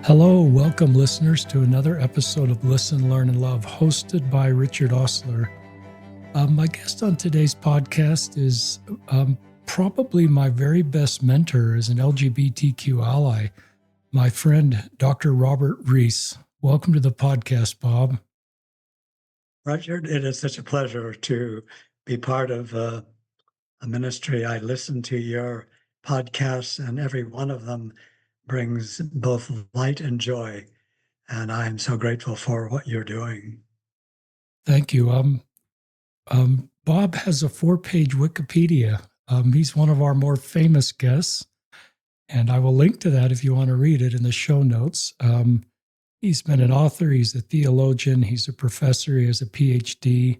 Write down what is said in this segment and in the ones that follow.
Hello, welcome listeners to another episode of Listen, Learn, and Love, hosted by Richard Osler. My guest on today's podcast is probably my very best mentor as an LGBTQ ally, my friend, Dr. Robert Rees. Welcome to the podcast, Bob. Richard, it is such a pleasure to be part of a ministry. I listen to your podcasts, and every one of them brings both light and joy. And I am so grateful for what you're doing. Thank you. Bob has a 4-page Wikipedia. He's one of our more famous guests, and I will link to that if you want to read it in the show notes. He's been an author, he's a theologian, he's a professor, he has a PhD.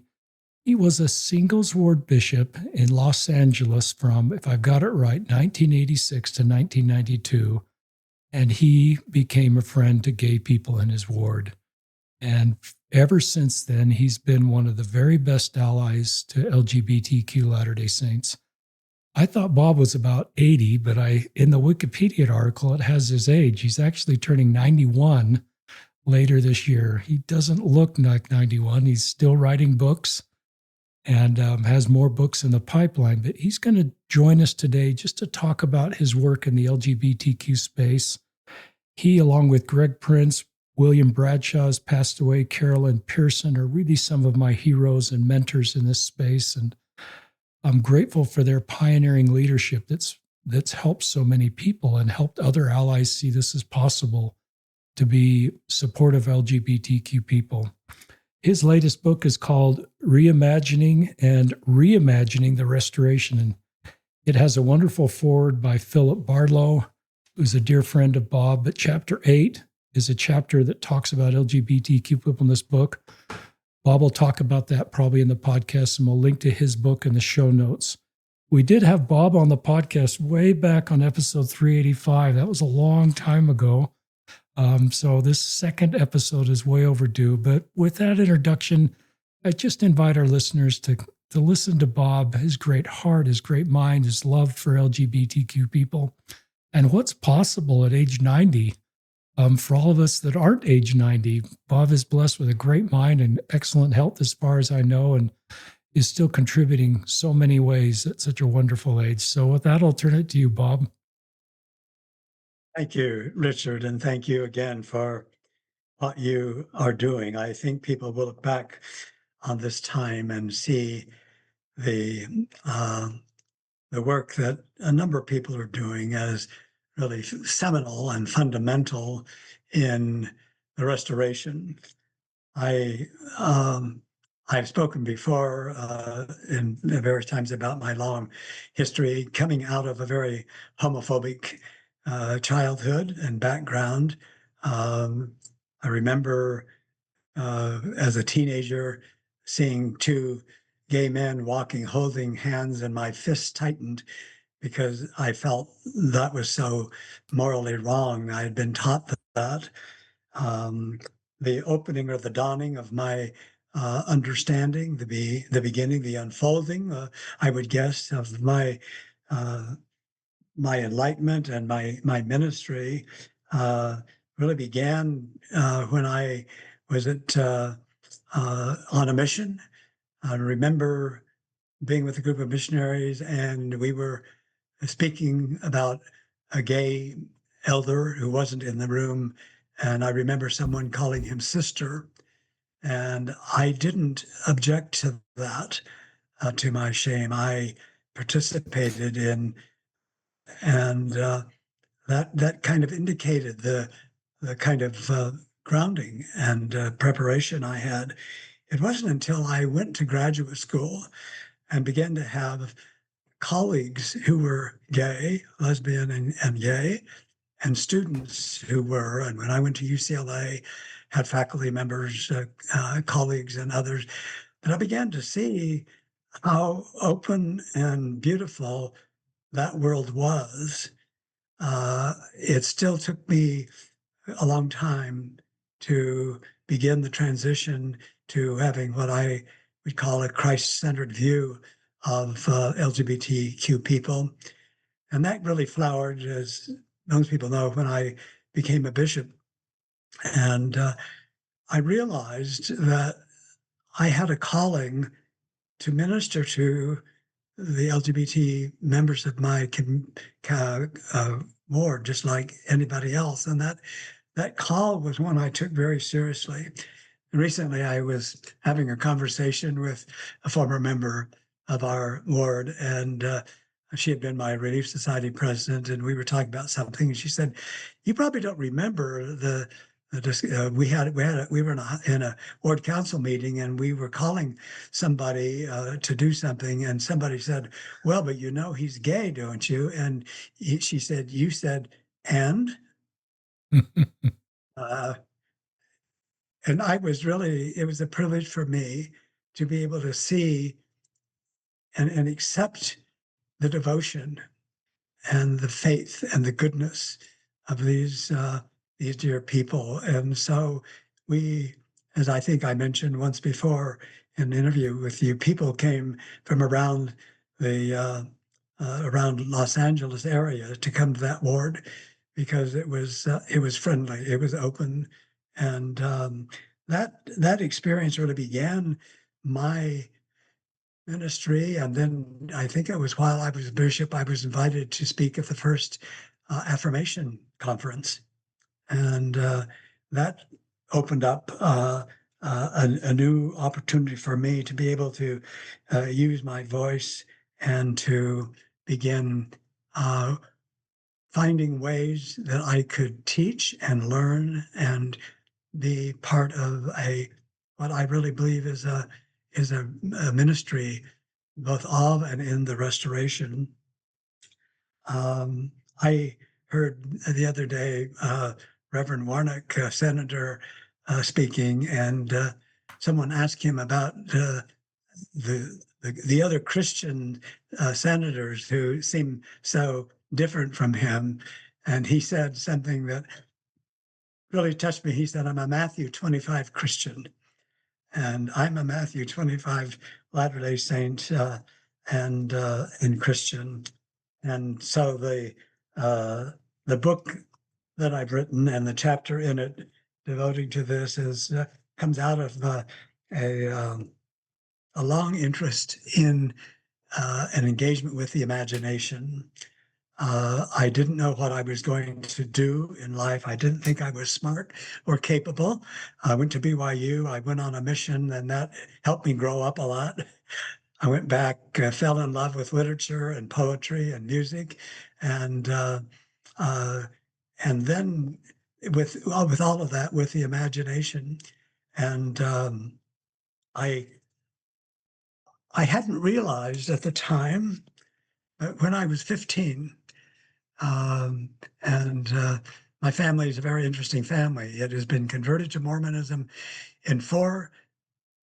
He was a singles ward bishop in Los Angeles from, if I've got it right, 1986 to 1992. And he became a friend to gay people in his ward. And ever since then, he's been one of the very best allies to LGBTQ Latter-day Saints. I thought Bob was about 80, but in the Wikipedia article, it has his age. He's actually turning 91 later this year. He doesn't look like 91. He's still writing books and has more books in the pipeline. But he's going to join us today just to talk about his work in the LGBTQ space. He, along with Greg Prince, William Bradshaw has passed away, Carol Lynn Pearson are really some of my heroes and mentors in this space. And I'm grateful for their pioneering leadership that's helped so many people and helped other allies see this as possible to be supportive of LGBTQ people. His latest book is called Reimaging and Reimaging the Restoration. And it has a wonderful foreword by Philip Barlow, who's a dear friend of Bob. But chapter 8 is a chapter that talks about LGBTQ people in this book. Bob will talk about that probably in the podcast, and we'll link to his book in the show notes. We did have Bob on the podcast way back on episode 385. That was a long time ago. So this second episode is way overdue. But with that introduction, I just invite our listeners to listen to Bob, his great heart, his great mind, his love for LGBTQ people, and what's possible at age 90. For all of us that aren't age 90, Bob is blessed with a great mind and excellent health as far as I know, and is still contributing so many ways at such a wonderful age. So with that, I'll turn it to you, Bob. Thank you, Richard, and thank you again for what you are doing. I think people will look back on this time and see the work that a number of people are doing as really seminal and fundamental in the restoration. I've spoken before in various times about my long history coming out of a very homophobic childhood and background. I remember as a teenager seeing two gay men walking, holding hands, and my fists tightened because I felt that was so morally wrong. I had been taught that. The opening or the dawning of my understanding, the beginning, the unfolding, I would guess, of my enlightenment and my ministry really began when I was on a mission. I remember being with a group of missionaries, and we were speaking about a gay elder who wasn't in the room. And I remember someone calling him sister. And I didn't object to that, to my shame. I participated in, and that kind of indicated the kind of grounding and preparation I had. It wasn't until I went to graduate school and began to have colleagues who were gay, lesbian, and gay, and students who were, and when I went to UCLA, had faculty members, colleagues, and others, that I began to see how open and beautiful that world was. It still took me a long time to begin the transition to having what I would call a Christ-centered view of LGBTQ people. And that really flowered, as most people know, when I became a bishop And I realized that I had a calling to minister to the LGBT members of my ward, just like anybody else. And that call was one I took very seriously. And recently, I was having a conversation with a former member of our ward, and she had been my Relief Society president, and we were talking about something. And she said, "You probably don't remember we were in a ward council meeting, and we were calling somebody to do something, and somebody said, 'Well, but you know he's gay, don't you?' And she said, 'You said and.'" Uh, and it was a privilege for me to be able to see and accept the devotion and the faith and the goodness of these dear people. And so we, as I think I mentioned once before in an interview with you, people came from around around Los Angeles area to come to that ward because it was friendly, it was open, and that experience really began my ministry. And then I think it was while I was bishop, I was invited to speak at the first affirmation conference. And that opened up a new opportunity for me to be able to use my voice and to begin finding ways that I could teach and learn and be part of what I really believe is a ministry both of and in the restoration. I heard the other day Reverend Warnock, senator, speaking, and someone asked him about the other Christian senators who seem so different from him, and he said something that really touched me. He said, "I'm a Matthew 25 Christian." And I'm a Matthew 25 Latter-day Saint and Christian. And so the book that I've written and the chapter in it devoting to this comes out of a, um, a long interest in an engagement with the imagination. I didn't know what I was going to do in life. I didn't think I was smart or capable. I went to BYU. I went on a mission, and that helped me grow up a lot. I went back, fell in love with literature and poetry and music, and uh, uh, and then with all of that, with the imagination, and I I hadn't realized at the time, but when I was 15. Um, and my family is a very interesting family. It has been converted to Mormonism in 4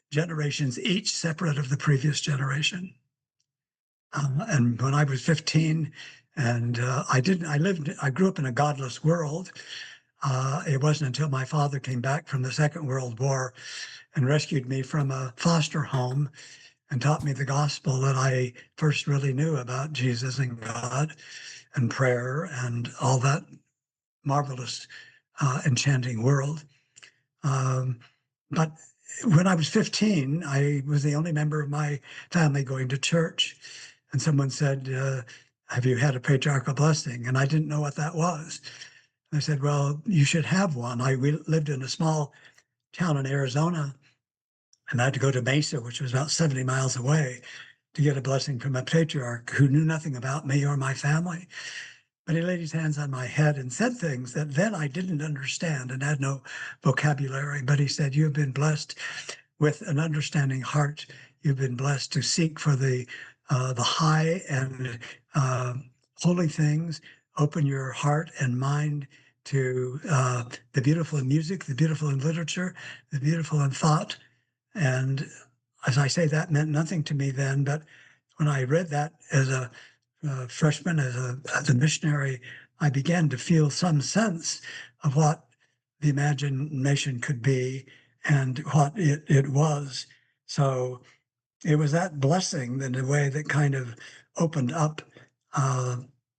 generations, each separate of the previous generation. And when I was 15, and I grew up in a godless world. It wasn't until my father came back from the Second World War and rescued me from a foster home and taught me the gospel that I first really knew about Jesus and God and prayer and all that marvelous, enchanting world. Um, but when I was 15, I was the only member of my family going to church. And someone said, "Have you had a patriarchal blessing?" And I didn't know what that was. I said, "Well, you should have one." We lived in a small town in Arizona, and I had to go to Mesa, which was about 70 miles away, to get a blessing from a patriarch who knew nothing about me or my family. But he laid his hands on my head and said things that then I didn't understand and had no vocabulary. But he said, "You have been blessed with an understanding heart. You've been blessed to seek for the high and uh, holy things. Open your heart and mind to the beautiful in music, the beautiful in literature, the beautiful in thought." And as I say, that meant nothing to me then. But when I read that as a freshman, as a missionary, I began to feel some sense of what the imagination could be and what it was. So it was that blessing in a way that kind of opened up uh,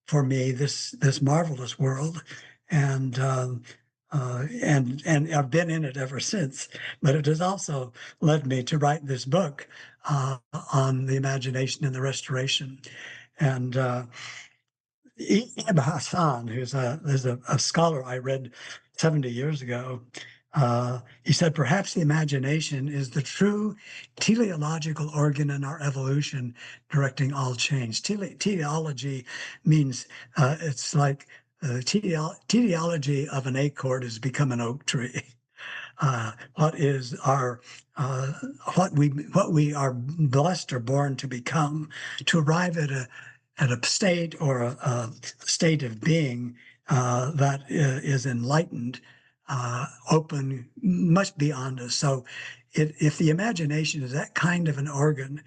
for me this marvelous world. And and I've been in it ever since. But it has also led me to write this book on the imagination and the restoration. And Ibn Hassan, who's a scholar I read 70 years ago, he said, perhaps the imagination is the true teleological organ in our evolution, directing all change. Teleology means it's like teleology of an acorn has become an oak tree. What is our what we are blessed or born to become, to arrive at a state or a state of being that is enlightened, open, much beyond us. So, if the imagination is that kind of an organ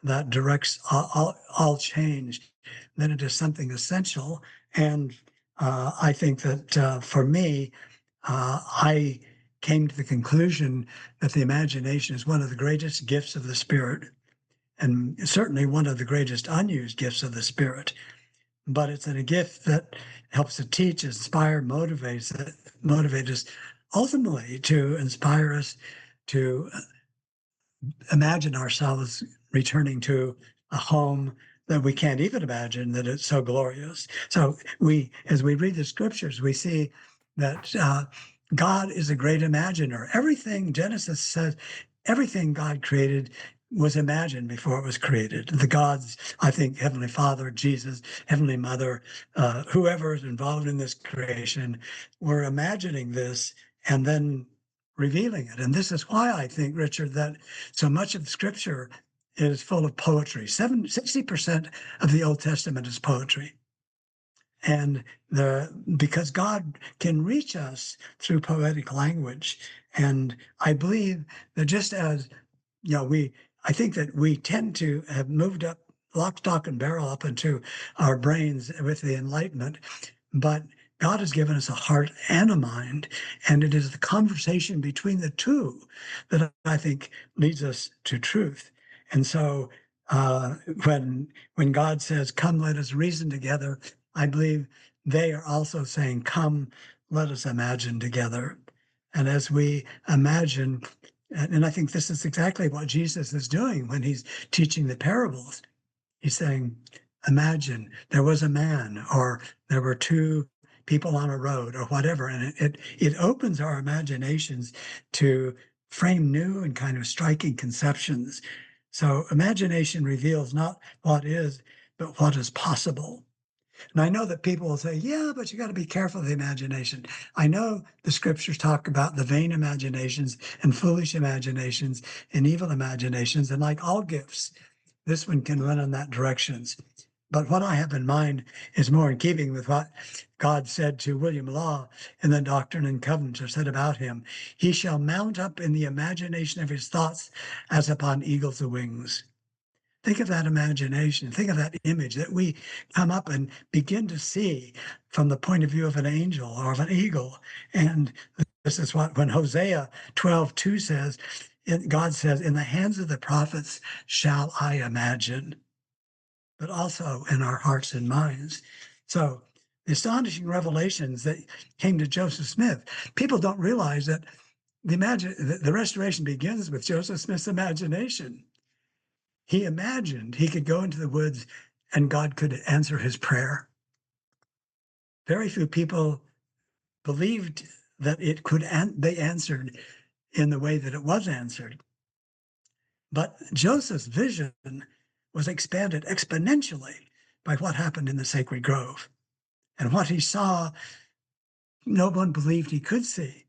that directs all change, then it is something essential. And I think that for me, I came to the conclusion that the imagination is one of the greatest gifts of the Spirit, and certainly one of the greatest unused gifts of the Spirit. But it's a gift that helps to teach, inspire, motivate us, ultimately to inspire us to imagine ourselves returning to a home that we can't even imagine, that it's so glorious. So as we read the scriptures, we see that God is a great imaginer. Everything Genesis says, everything God created was imagined before it was created. The gods, I think, Heavenly Father, Jesus, Heavenly Mother, whoever is involved in this creation, were imagining this and then revealing it. And this is why I think, Richard, that so much of Scripture is full of poetry. 60% of the Old Testament is poetry. And because God can reach us through poetic language. And I believe that just as, I think that we tend to have moved up lock, stock, and barrel up into our brains with the Enlightenment, but God has given us a heart and a mind, and it is the conversation between the two that I think leads us to truth. And so when God says, "Come, let us reason together," I believe they are also saying, "Come, let us imagine together." And as we imagine, and I think this is exactly what Jesus is doing when he's teaching the parables. He's saying, imagine there was a man, or there were two people on a road, or whatever. And it opens our imaginations to frame new and kind of striking conceptions. So imagination reveals not what is, but what is possible. And I know that people will say, yeah, but you got to be careful of the imagination. I know the scriptures talk about the vain imaginations and foolish imaginations and evil imaginations. And like all gifts, this one can run in that directions. But what I have in mind is more in keeping with what God said to William Law in the Doctrine and Covenants, or said about him. He shall mount up in the imagination of his thoughts as upon eagle's wings. Think of that imagination. Think of that image that we come up and begin to see from the point of view of an angel or of an eagle. And this is what, when Hosea 12:2 says, God says, in the hands of the prophets shall I imagine, but also in our hearts and minds. So the astonishing revelations that came to Joseph Smith, people don't realize that the restoration begins with Joseph Smith's imagination. He imagined he could go into the woods and God could answer his prayer. Very few people believed that it could be answered in the way that it was answered. But Joseph's vision was expanded exponentially by what happened in the sacred grove. And what he saw, no one believed he could see.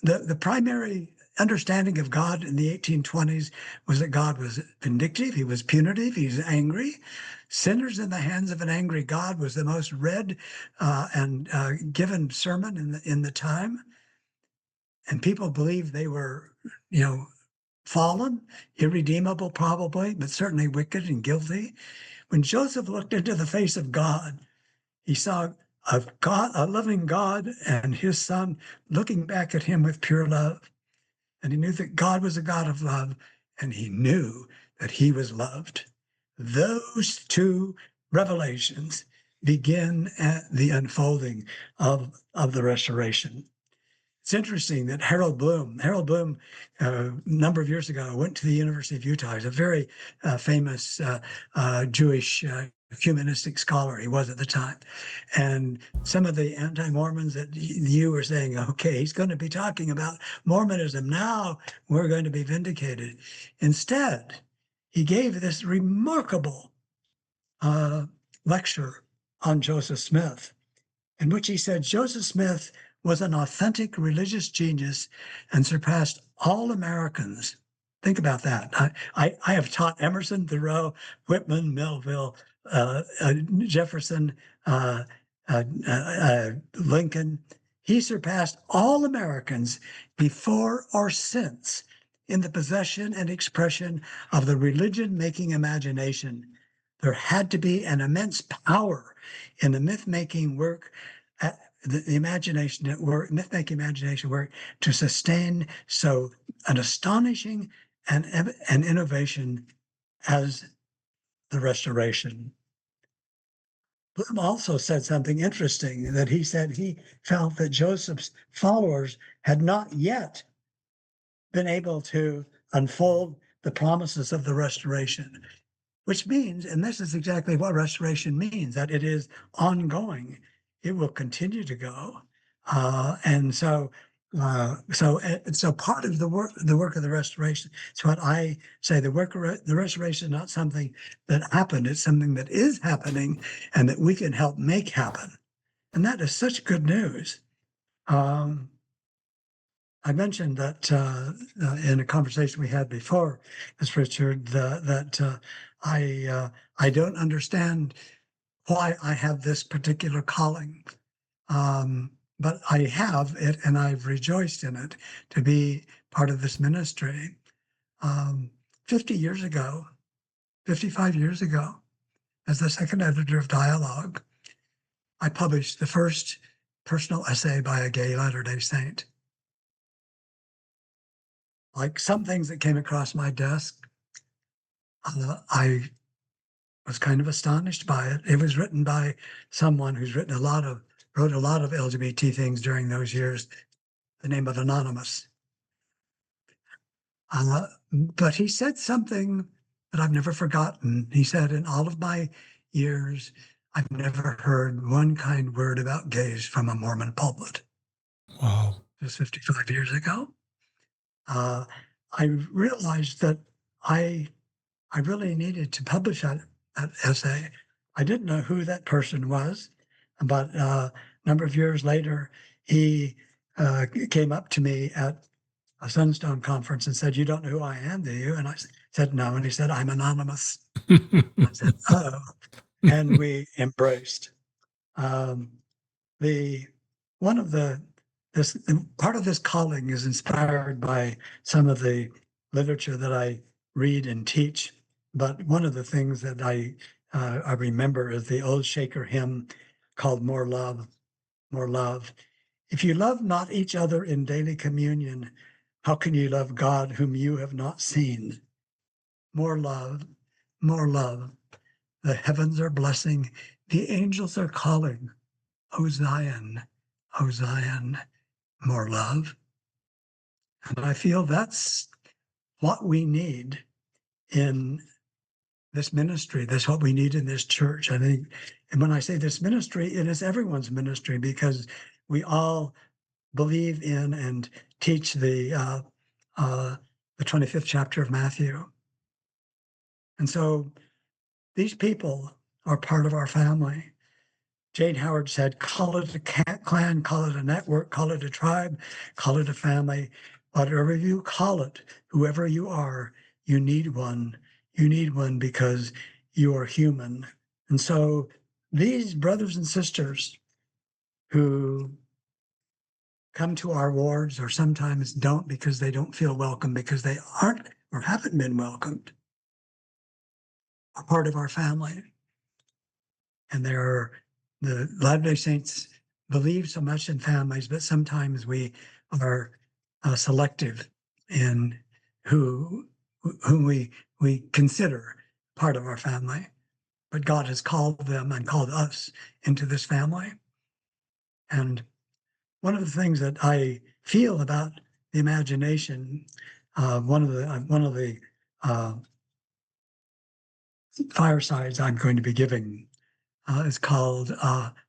The primary understanding of God in the 1820s was that God was vindictive, he was punitive, he was angry. Sinners in the hands of an angry God was the most read and given sermon in the time. And people believed they were, fallen, irredeemable probably, but certainly wicked and guilty. When Joseph looked into the face of God, he saw a loving God and his son looking back at him with pure love. And he knew that God was a God of love, and he knew that he was loved. Those two revelations begin at the unfolding of the restoration. It's interesting that Harold Bloom, a number of years ago, went to the University of Utah. He's a very famous Jewish humanistic scholar. He was at the time. And some of the anti-Mormons that you were saying, okay, he's going to be talking about Mormonism. Now we're going to be vindicated. Instead, he gave this remarkable lecture on Joseph Smith, in which he said Joseph Smith was an authentic religious genius and surpassed all Americans. Think about that. I have taught Emerson, Thoreau, Whitman, Melville, Jefferson, Lincoln. He surpassed all Americans before or since in the possession and expression of the religion-making imagination. There had to be an immense power in the myth-making work, the imagination at work, myth-making imagination work, to sustain so an astonishing and an innovation as the Restoration. Bloom also said something interesting, that he said he felt that Joseph's followers had not yet been able to unfold the promises of the Restoration, which means, and this is exactly what restoration means, that it is ongoing. It will continue to go. So part of the work of the restoration, it's what I say, the restoration is not something that happened, it's something that is happening and that we can help make happen. And that is such good news. I mentioned that in a conversation we had before, Ms. Richard, that I don't understand why I have this particular calling, but I have it, and I've rejoiced in it to be part of this ministry. 50 years ago, 55 years ago, as the second editor of Dialogue, I published the first personal essay by a gay Latter-day Saint. Like some things that came across my desk, I was kind of astonished by it. It was written by someone who's wrote a lot of LGBT things during those years, the name of Anonymous. But he said something that I've never forgotten. He said, in all of my years, I've never heard one kind word about gays from a Mormon pulpit. Wow. It was 55 years ago. I realized that I really needed to publish that essay. I didn't know who that person was, but a number of years later, he came up to me at a Sunstone conference and said, "You don't know who I am, do you?" And I said, "No." And he said, "I'm anonymous." I said, "Oh," and we embraced. This part of this calling is inspired by some of the literature that I read and teach. But one of the things that I remember is the old Shaker hymn called "More Love, More Love." If you love not each other in daily communion, how can you love God whom you have not seen? More love, more love. The heavens are blessing, the angels are calling. O Zion, O Zion, more love. And I feel that's what we need in this ministry. That's what we need in this church. I think, and when I say this ministry, it is everyone's ministry, because we all believe in and teach the 25th chapter of Matthew. And so these people are part of our family. Jane Howard said, call it a clan, call it a network, call it a tribe, call it a family, whatever you call it, whoever you are, you need one. You need one because you are human. And so these brothers and sisters who come to our wards, or sometimes don't because they don't feel welcome, because they aren't or haven't been welcomed, are part of our family. And the Latter-day Saints believe so much in families, but sometimes we are selective in whom we consider part of our family. but God has called them and called us into this family. And one of the things that I feel about the imagination, one of the firesides I'm going to be giving is called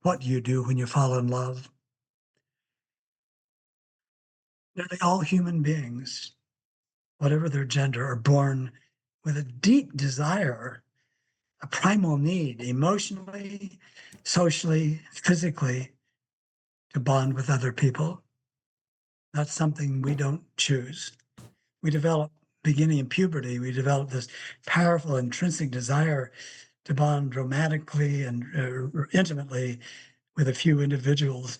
"What Do You Do When You Fall in Love?" Nearly all human beings, whatever their gender, are born with a deep desire, a primal need, emotionally, socially, physically, to bond with other people. That's something we don't choose. We develop, beginning in puberty, we develop this powerful intrinsic desire to bond romantically and intimately with a few individuals,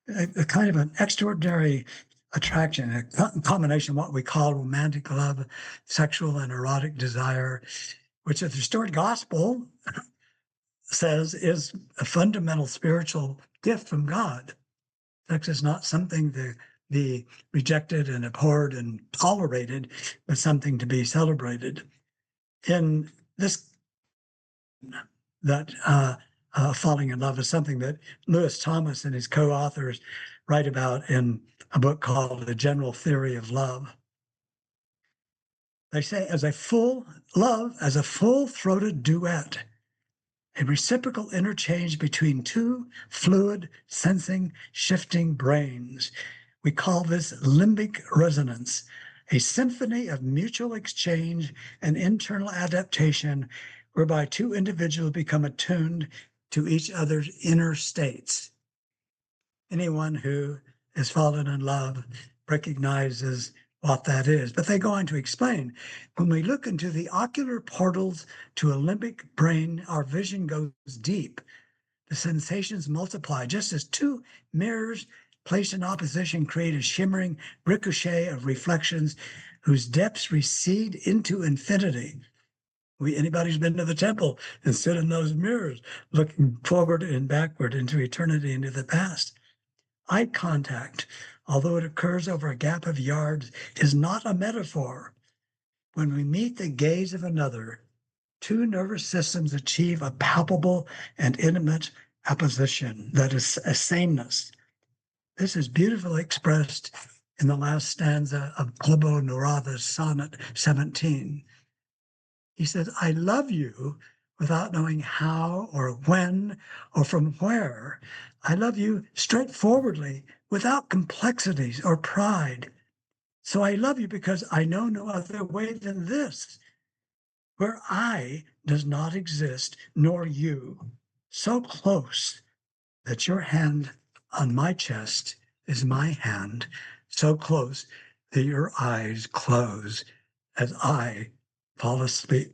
a kind of an extraordinary attraction, a combination of what we call romantic love, sexual and erotic desire, which the restored gospel says is a fundamental spiritual gift from God. Sex is not something to be rejected and abhorred and tolerated, but something to be celebrated. In this, that falling in love is something that Lewis Thomas and his co-authors write about in a book called The General Theory of Love. They say, as a full-throated duet, a reciprocal interchange between two fluid, sensing, shifting brains. We call this limbic resonance, a symphony of mutual exchange and internal adaptation, whereby two individuals become attuned to each other's inner states. Anyone who has fallen in love recognizes what that is. But they go on to explain, when we look into the ocular portals to a limbic brain, our vision goes deep. The sensations multiply, just as two mirrors placed in opposition create a shimmering ricochet of reflections whose depths recede into infinity. Anybody's been to the temple and stood in those mirrors, looking forward and backward into eternity, into the past. Eye contact, although it occurs over a gap of yards, is not a metaphor. When we meet the gaze of another, two nervous systems achieve a palpable and intimate apposition, that is, a sameness. This is beautifully expressed in the last stanza of Pablo Neruda's Sonnet 17. He says, I love you without knowing how or when or from where. I love you straightforwardly without complexities or pride. So I love you because I know no other way than this, where I does not exist, nor you, so close that your hand on my chest is my hand, so close that your eyes close as I fall asleep.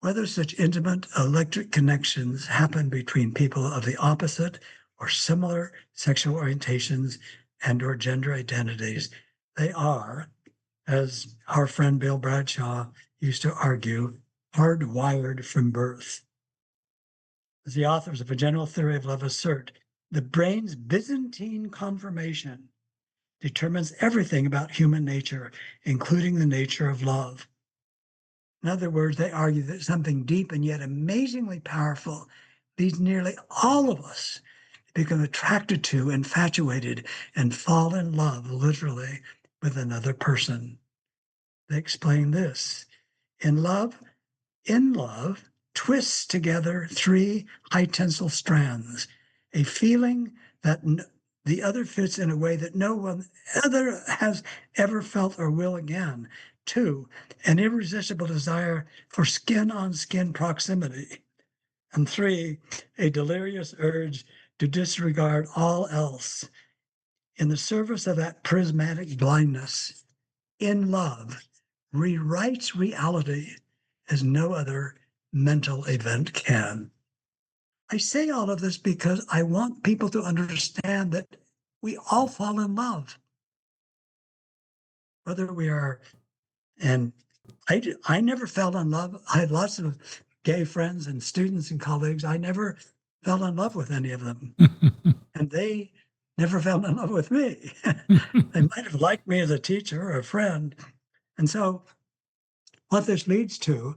Whether such intimate electric connections happen between people of the opposite or similar sexual orientations and or gender identities, they are, as our friend Bill Bradshaw used to argue, hardwired from birth. As the authors of A General Theory of Love assert, the brain's Byzantine conformation determines everything about human nature, including the nature of love. In other words, they argue that something deep and yet amazingly powerful leads nearly all of us to become attracted to, infatuated, and fall in love, literally, with another person. They explain this. In love, twists together three high tensile strands, a feeling that the other fits in a way that no one other has ever felt or will again. Two, an irresistible desire for skin-on-skin proximity. And three, a delirious urge to disregard all else in the service of that prismatic blindness. In love, rewrites reality as no other mental event can. I say all of this because I want people to understand that we all fall in love. Whether we are, and I never fell in love. I had lots of gay friends and students and colleagues. I never fell in love with any of them. And they never fell in love with me. They might have liked me as a teacher or a friend. And so what this leads to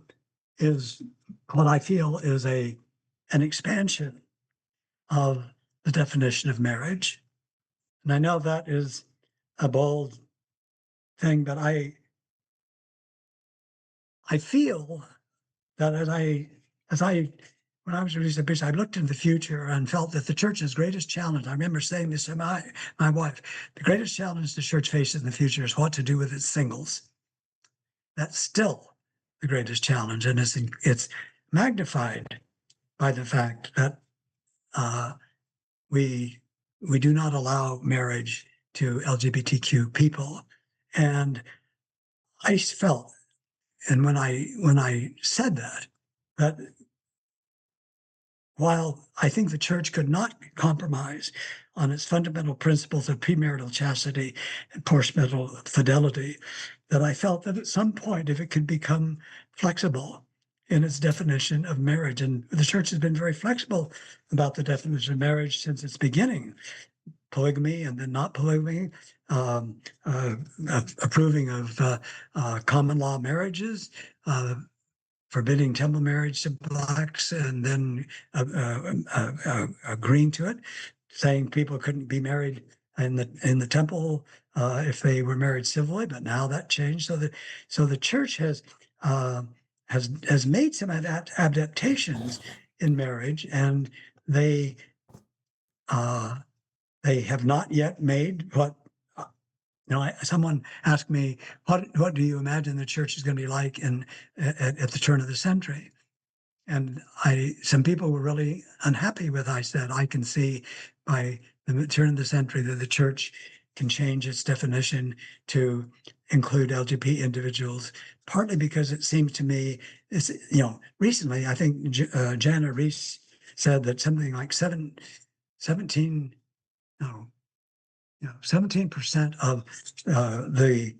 is what I feel is an expansion of the definition of marriage. And I know that is a bold thing, but I feel that when I was released a bishop, I looked into the future and felt that the church's greatest challenge, I remember saying this to my wife, the greatest challenge the church faces in the future is what to do with its singles. That's still the greatest challenge. And it's magnified by the fact that we do not allow marriage to LGBTQ people. And I felt, and when I said that while I think the church could not compromise on its fundamental principles of premarital chastity and postmarital fidelity, that I felt that at some point, if it could become flexible in its definition of marriage, and the church has been very flexible about the definition of marriage since its beginning, polygamy and then not polygamy, approving of common law marriages, forbidding temple marriage to blacks, and then agreeing to it, saying people couldn't be married in the temple if they were married civilly. But now that changed. So the church has made some adaptations in marriage, and they have not yet made what. Someone asked me, "What do you imagine the church is going to be like at the turn of the century?" And some people were really unhappy with. I said, I can see by the turn of the century that the church can change its definition to include LGBT individuals, partly because it seems to me, recently, I think Jana Rees said that something like 17, no, 17% of the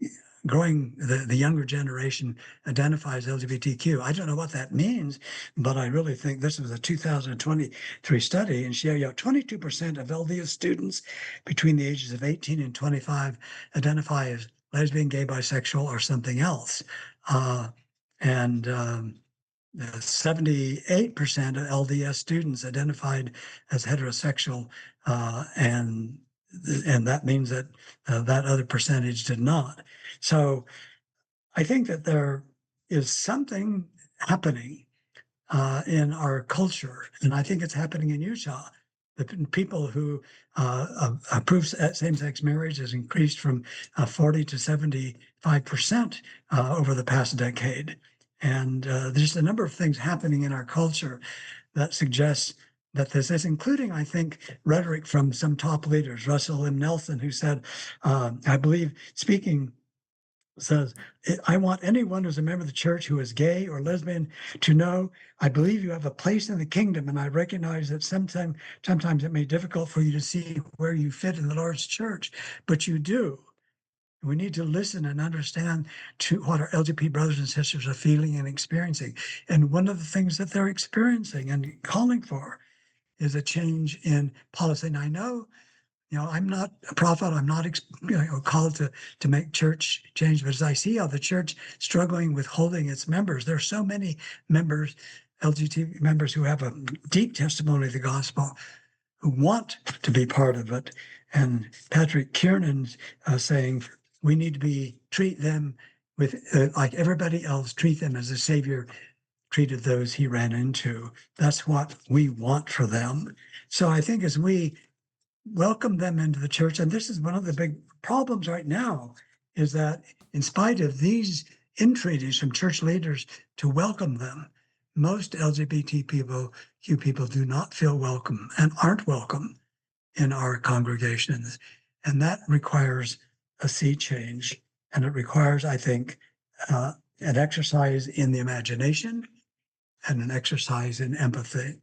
younger generation identifies LGBTQ. I don't know what that means, but I really think this was a 2023 study, and showed 22% of LDS students between the ages of 18 and 25 identify as lesbian, gay, bisexual, or something else. And 78% of LDS students identified as heterosexual, and that means that that other percentage did not. So I think that there is something happening in our culture, and I think it's happening in Utah. The people who approve same-sex marriage has increased from 40 to 75% over the past decade. And there's a number of things happening in our culture that suggests that this is, including, I think, rhetoric from some top leaders. Russell M. Nelson, who said, I believe, speaking, says, I want anyone who's a member of the church who is gay or lesbian to know, I believe you have a place in the kingdom, and I recognize that sometimes it may be difficult for you to see where you fit in the Lord's church, but you do. We need to listen and understand to what our LGBT brothers and sisters are feeling and experiencing. And one of the things that they're experiencing and calling for is a change in policy. And I know, I'm not a prophet. I'm not called to make church change. But as I see how the church struggling with holding its members, there are so many members, LGBT members, who have a deep testimony of the gospel, who want to be part of it. And Patrick Kiernan's saying we need to treat them with like everybody else, treat them as the Savior treated those he ran into. That's what we want for them. So I think as we welcome them into the church, and this is one of the big problems right now, is that in spite of these entreaties from church leaders to welcome them, most LGBT people do not feel welcome and aren't welcome in our congregations. And that requires a sea change. And it requires, I think, an exercise in the imagination and an exercise in empathy.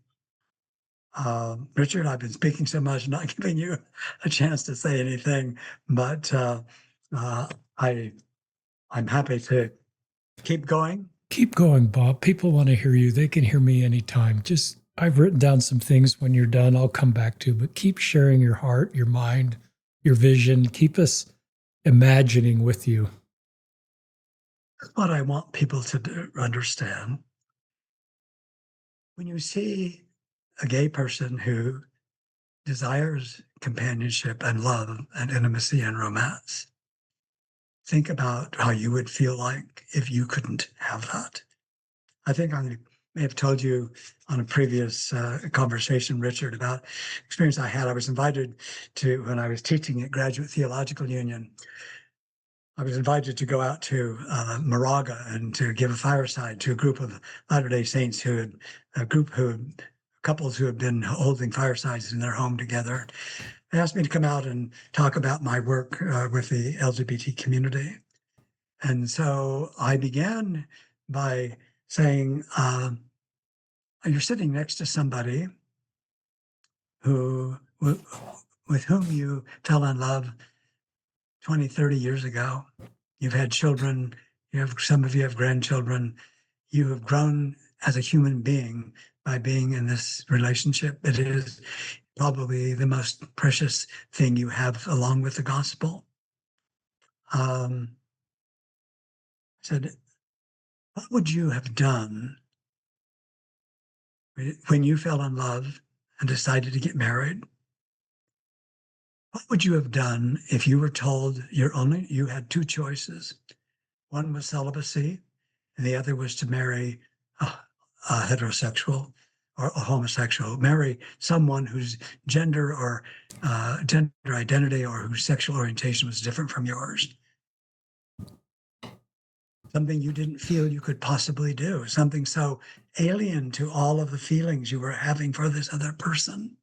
Richard, I've been speaking so much, not giving you a chance to say anything, but I'm happy to keep going. Keep going, Bob. People want to hear you. They can hear me anytime. Just, I've written down some things. When you're done, I'll come back to, but keep sharing your heart, your mind, your vision. Keep us imagining with you. What I want people to understand When you see a gay person who desires companionship and love and intimacy and romance, think about how you would feel like if you couldn't have that. I think I may have told you on a previous conversation, Richard, about experience I had. I was invited to, when I was teaching at Graduate Theological Union, I was invited to go out to Moraga and to give a fireside to a group of Latter-day Saints couples who had been holding firesides in their home together. They asked me to come out and talk about my work with the LGBT community. And so I began by saying, you're sitting next to somebody with whom you fell in love 20, 30 years ago. You've had children, some of you have grandchildren. You have grown as a human being by being in this relationship. It is probably the most precious thing you have along with the gospel. I said, what would you have done when you fell in love and decided to get married? What would you have done if you were told you had two choices? One was celibacy, and the other was to marry a heterosexual or a homosexual, marry someone whose gender identity or whose sexual orientation was different from yours. Something you didn't feel you could possibly do, something so alien to all of the feelings you were having for this other person.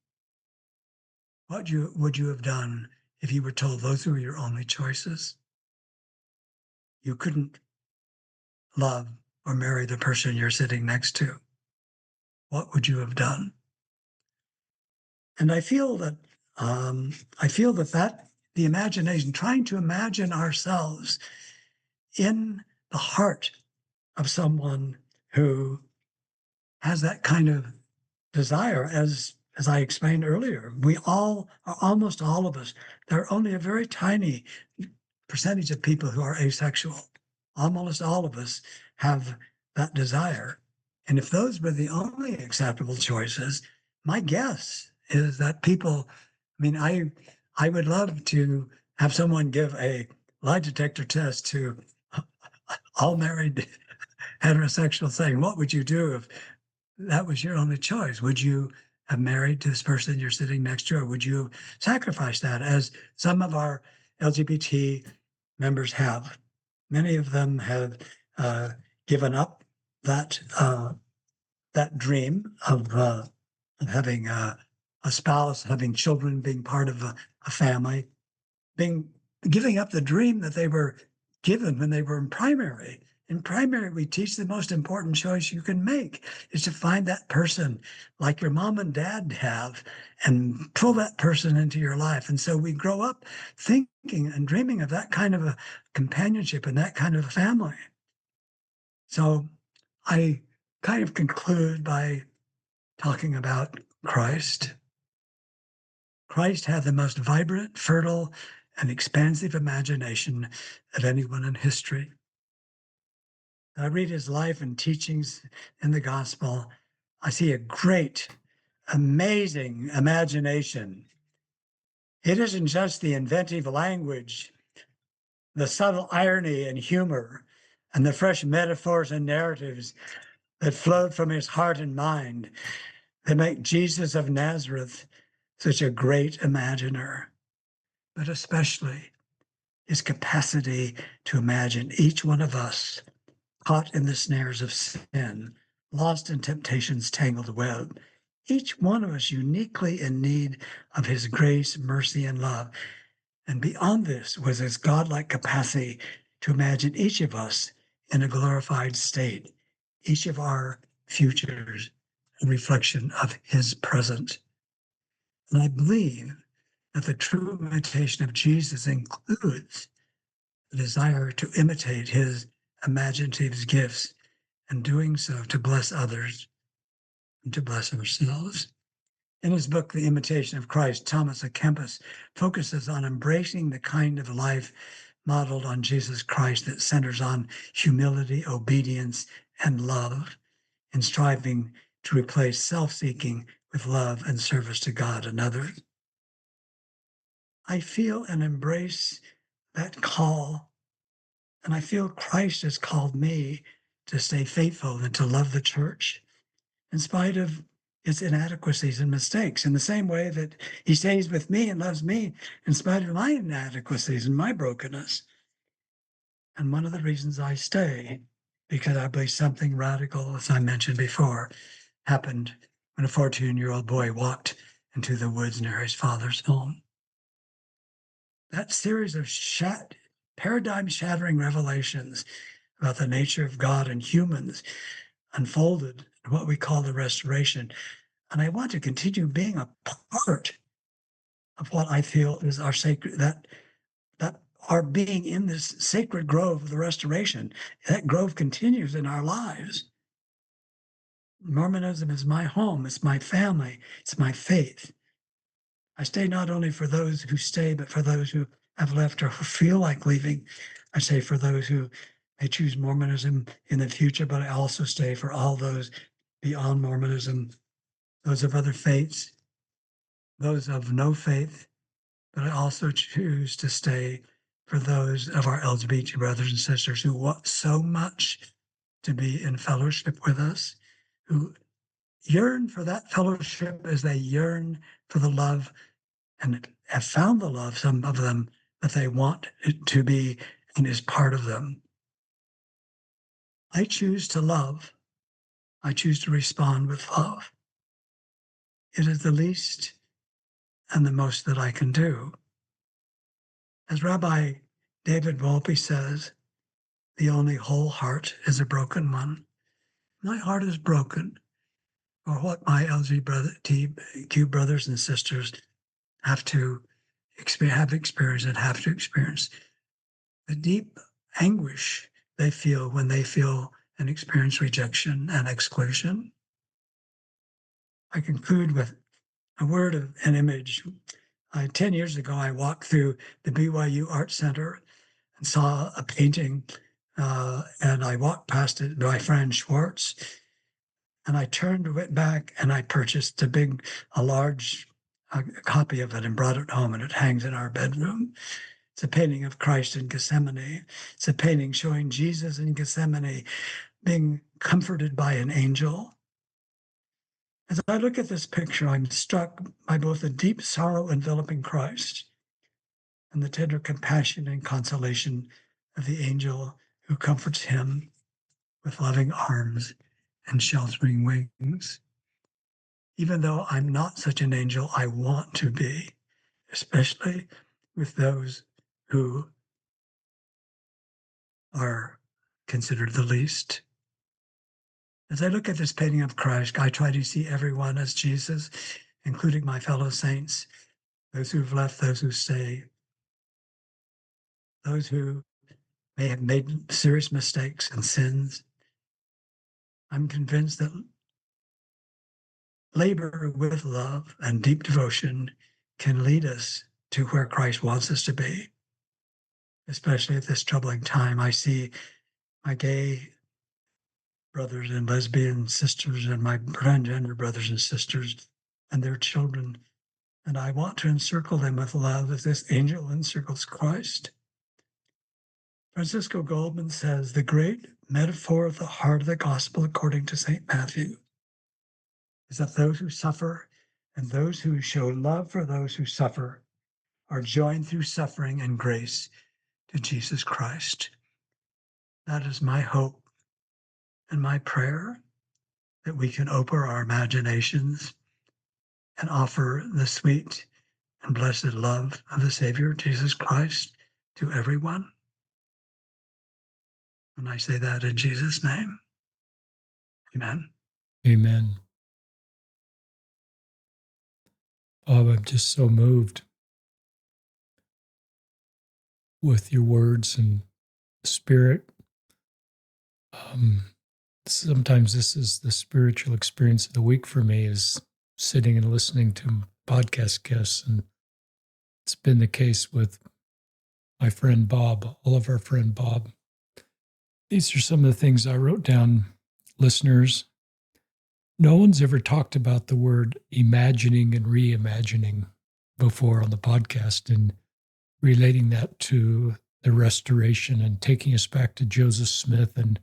What would you have done if you were told those were your only choices? You couldn't love or marry the person you're sitting next to. What would you have done? And I feel that the imagination, trying to imagine ourselves in the heart of someone who has that kind of desire, as I explained earlier, almost all of us, there are only a very tiny percentage of people who are asexual. Almost all of us have that desire. And if those were the only acceptable choices, my guess is that I would love to have someone give a lie detector test to all married heterosexuals saying, what would you do if that was your only choice? Would you have married this person you're sitting next to, or would you sacrifice that, as some of our LGBT members have? Many of them have given up that dream of having a spouse, having children, being part of a family, giving up the dream that they were given when they were in primary. In primary, we teach the most important choice you can make is to find that person like your mom and dad have and pull that person into your life. And so we grow up thinking and dreaming of that kind of a companionship and that kind of a family. So I kind of conclude by talking about Christ. Christ had the most vibrant, fertile, and expansive imagination of anyone in history. I read his life and teachings in the gospel. I see a great, amazing imagination. It isn't just the inventive language, the subtle irony and humor, and the fresh metaphors and narratives that flowed from his heart and mind that make Jesus of Nazareth such a great imaginer, but especially his capacity to imagine each one of us caught in the snares of sin, lost in temptation's tangled web, each one of us uniquely in need of his grace, mercy, and love. And beyond this was his godlike capacity to imagine each of us in a glorified state, each of our futures a reflection of his present. And I believe that the true imitation of Jesus includes the desire to imitate his imaginative gifts, and doing so to bless others and to bless ourselves. In his book, The Imitation of Christ, Thomas à Kempis focuses on embracing the kind of life modeled on Jesus Christ that centers on humility, obedience, and love, and striving to replace self-seeking with love and service to God and others. I feel and embrace that call, and I feel Christ has called me to stay faithful and to love the church in spite of its inadequacies and mistakes, in the same way that he stays with me and loves me in spite of my inadequacies and my brokenness. And one of the reasons I stay, because I believe something radical, as I mentioned before, happened when a 14-year-old boy walked into the woods near his father's home. That series of paradigm-shattering revelations about the nature of God and humans unfolded in what we call the Restoration. And I want to continue being a part of what I feel is our sacred, that our being in this sacred grove of the Restoration. That grove continues in our lives. Mormonism is my home, it's my family, it's my faith. I stay not only for those who stay, but for those who have left or who feel like leaving. I stay for those who may choose Mormonism in the future, but I also stay for all those beyond Mormonism, those of other faiths, those of no faith, but I also choose to stay for those of our LGBT brothers and sisters who want so much to be in fellowship with us, who yearn for that fellowship as they yearn for the love and have found the love, some of them, that they want it to be and is part of them. I choose to love. I choose to respond with love. It is the least and the most that I can do. As Rabbi David Wolpe says, the only whole heart is a broken one. My heart is broken for what my LGBTQ brothers and sisters have experienced and have to experience. The deep anguish they feel when they feel and experience rejection and exclusion. I conclude with a word of an image. 10 years ago, I walked through the BYU Art Center and saw a painting, and I walked past it by Fran Schwartz, and I turned, went back, and I purchased a large copy of it and brought it home, and it hangs in our bedroom. It's a painting of Christ in Gethsemane. It's a painting showing Jesus in Gethsemane being comforted by an angel. As I look at this picture, I'm struck by both the deep sorrow enveloping Christ and the tender compassion and consolation of the angel who comforts him with loving arms and sheltering wings. Even though I'm not such an angel, I want to be, especially with those who are considered the least. As I look at this painting of Christ, I try to see everyone as Jesus, including my fellow saints, those who've left, those who stay, those who may have made serious mistakes and sins. I'm convinced that labor with love and deep devotion can lead us to where Christ wants us to be, especially at this troubling time. I see my gay brothers and lesbian sisters and my transgender brothers and sisters and their children, and I want to encircle them with love as this angel encircles Christ. Francisco Goldman says, the great metaphor of the heart of the gospel according to St. Matthew is that those who suffer and those who show love for those who suffer are joined through suffering and grace to Jesus Christ. That is my hope and my prayer, that we can open our imaginations and offer the sweet and blessed love of the Savior, Jesus Christ, to everyone. And I say that in Jesus' name. Amen. Amen. Bob, I'm just so moved with your words and spirit. Sometimes this is the spiritual experience of the week for me, is sitting and listening to podcast guests. And it's been the case with my friend Bob, all of our friend Bob. These are some of the things I wrote down, listeners. No one's ever talked about the word imagining and reimagining before on the podcast, and relating that to the restoration and taking us back to Joseph Smith and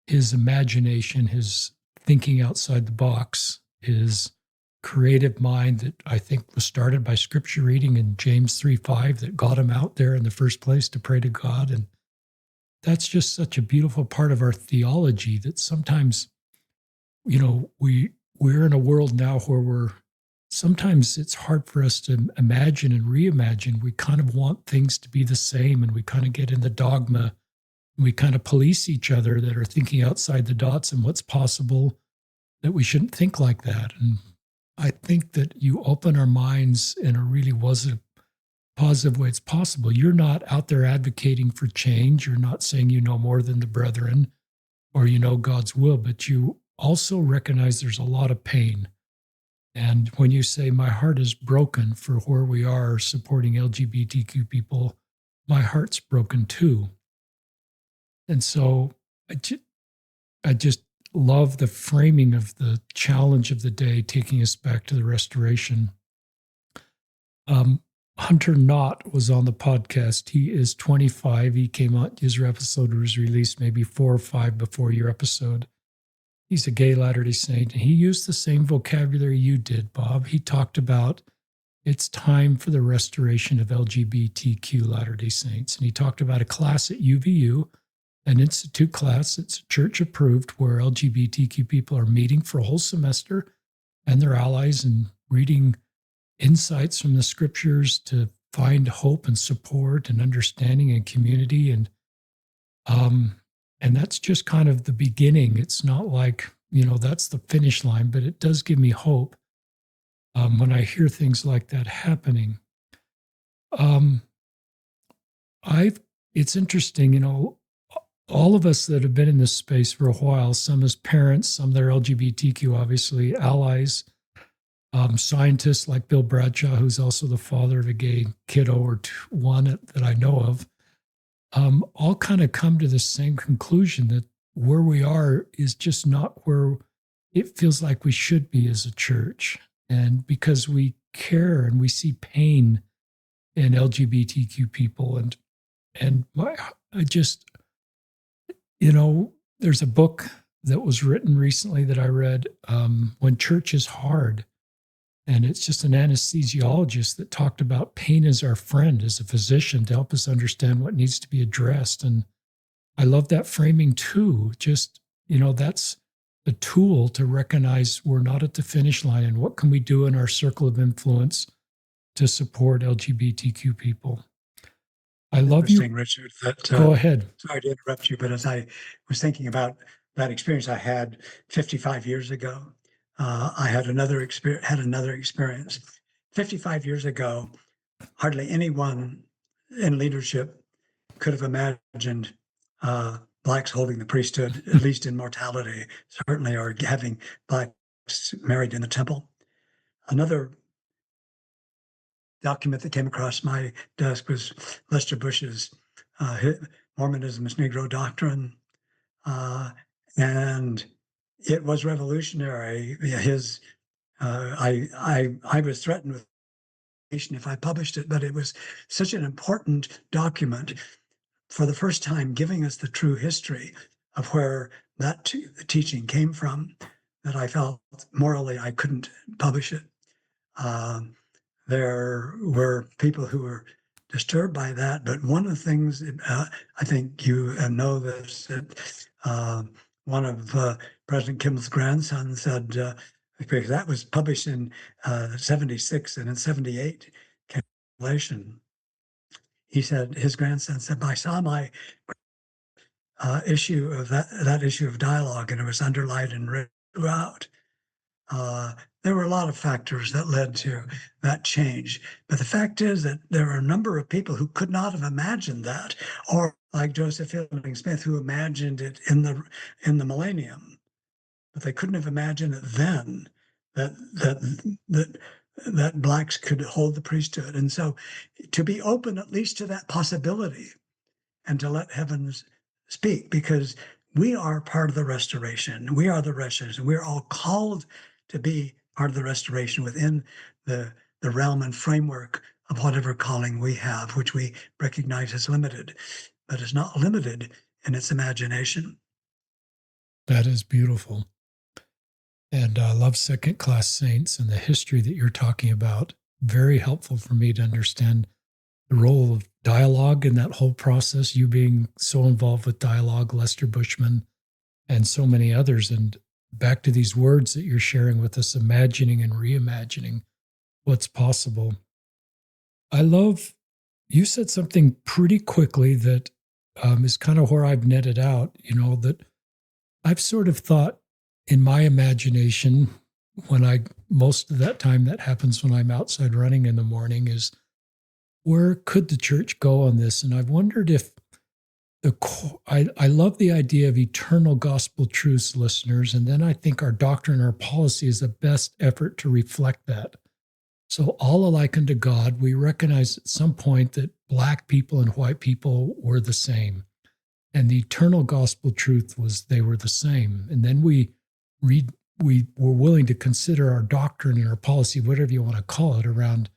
his imagination, his thinking outside the box, his creative mind that I think was started by scripture reading in James 3:5 that got him out there in the first place to pray to God. And that's just such a beautiful part of our theology that sometimes, we're in a world now where sometimes it's hard for us to imagine and reimagine. We kind of want things to be the same, and we kind of get in the dogma, and we kind of police each other that are thinking outside the dots and what's possible, that we shouldn't think like that. And I think that you open our minds in a really positive way. It's possible. You're not out there advocating for change. You're not saying you know more than the brethren or you know God's will, but you also recognize there's a lot of pain. And when you say, my heart is broken for where we are supporting LGBTQ people, my heart's broken too. And so I just love the framing of the challenge of the day, taking us back to the restoration. Hunter Knott was on the podcast. He is 25. He came out, his episode was released maybe 4 or 5 before your episode. He's a gay Latter-day Saint, and he used the same vocabulary you did, Bob. He talked about it's time for the restoration of LGBTQ Latter-day Saints. And he talked about a class at UVU, an institute class. It's church approved, where LGBTQ people are meeting for a whole semester and their allies and reading insights from the scriptures to find hope and support and understanding and community. And that's just kind of the beginning. It's not like, that's the finish line, but it does give me hope when I hear things like that happening. It's interesting, all of us that have been in this space for a while, some as parents, some that are LGBTQ, obviously, allies, scientists like Bill Bradshaw, who's also the father of a gay kiddo or one that I know of, all kind of come to the same conclusion that where we are is just not where it feels like we should be as a church. And because we care and we see pain in LGBTQ people, there's a book that was written recently that I read, When Church is Hard. And it's just an anesthesiologist that talked about pain as our friend, as a physician, to help us understand what needs to be addressed. And I love that framing too. Just, that's the tool to recognize we're not at the finish line, and what can we do in our circle of influence to support LGBTQ people. I love you, Richard. Go ahead. Sorry to interrupt you, but as I was thinking about that experience I had 55 years ago, I had another experience. 55 years ago, hardly anyone in leadership could have imagined Blacks holding the priesthood, at least in mortality, certainly, or having Blacks married in the temple. Another document that came across my desk was Lester Bush's Mormonism as Negro Doctrine. And it was revolutionary. I was threatened with if I published it, but it was such an important document, for the first time giving us the true history of where that teaching came from, that I felt morally I couldn't publish it. There were people who were disturbed by that, but one of the things I think you know this, that one of President Kimmel's grandsons said, because that was published in 76, and in 78 cancellation, he said, his grandson said, I saw my issue of that issue of dialogue, and it was underlined and read throughout. There were a lot of factors that led to that change. But the fact is that there are a number of people who could not have imagined that, or like Joseph Fielding Smith, who imagined it in the millennium, but they couldn't have imagined it then, that Blacks could hold the priesthood. And so to be open at least to that possibility, and to let heavens speak, because we are part of the restoration. We are the restoration. We're all called to be part of the restoration within the, the realm and framework of whatever calling we have, which we recognize as limited, but it's not limited in its imagination. That is beautiful. And I love second class saints and the history that you're talking about. Very helpful for me to understand the role of dialogue in that whole process, you being so involved with dialogue, Lester Bushman, and so many others. And back to these words that you're sharing with us, imagining and reimagining what's possible. I love, you said something pretty quickly that is kind of where I've netted out, that I've sort of thought in my imagination most of that time that happens when I'm outside running in the morning is where could the church go on this? And I've wondered if I love the idea of eternal gospel truths, listeners. And then I think our doctrine, our policy is the best effort to reflect that. So all alike unto God, we recognize at some point that Black people and white people were the same. And the eternal gospel truth was they were the same. And then we were willing to consider our doctrine and our policy, whatever you want to call it, around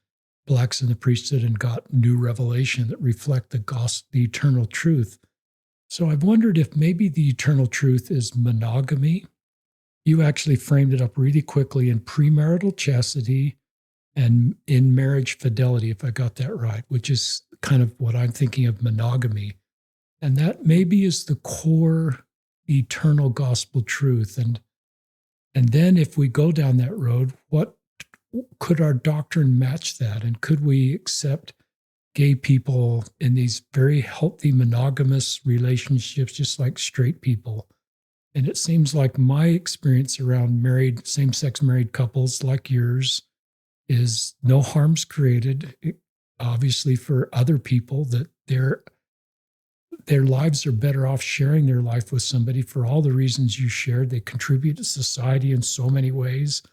Blacks in the priesthood, and got new revelation that reflect the gospel, the eternal truth. So I've wondered if maybe the eternal truth is monogamy. You actually framed it up really quickly in premarital chastity and in marriage fidelity, if I got that right, which is kind of what I'm thinking of monogamy. And that maybe is the core eternal gospel truth. And then if we go down that road, what could our doctrine match that? And could we accept gay people in these very healthy monogamous relationships, just like straight people? And it seems like my experience around same-sex married couples like yours is no harm's created, obviously, for other people, that their lives are better off sharing their life with somebody for all the reasons you shared. They contribute to society in so many ways.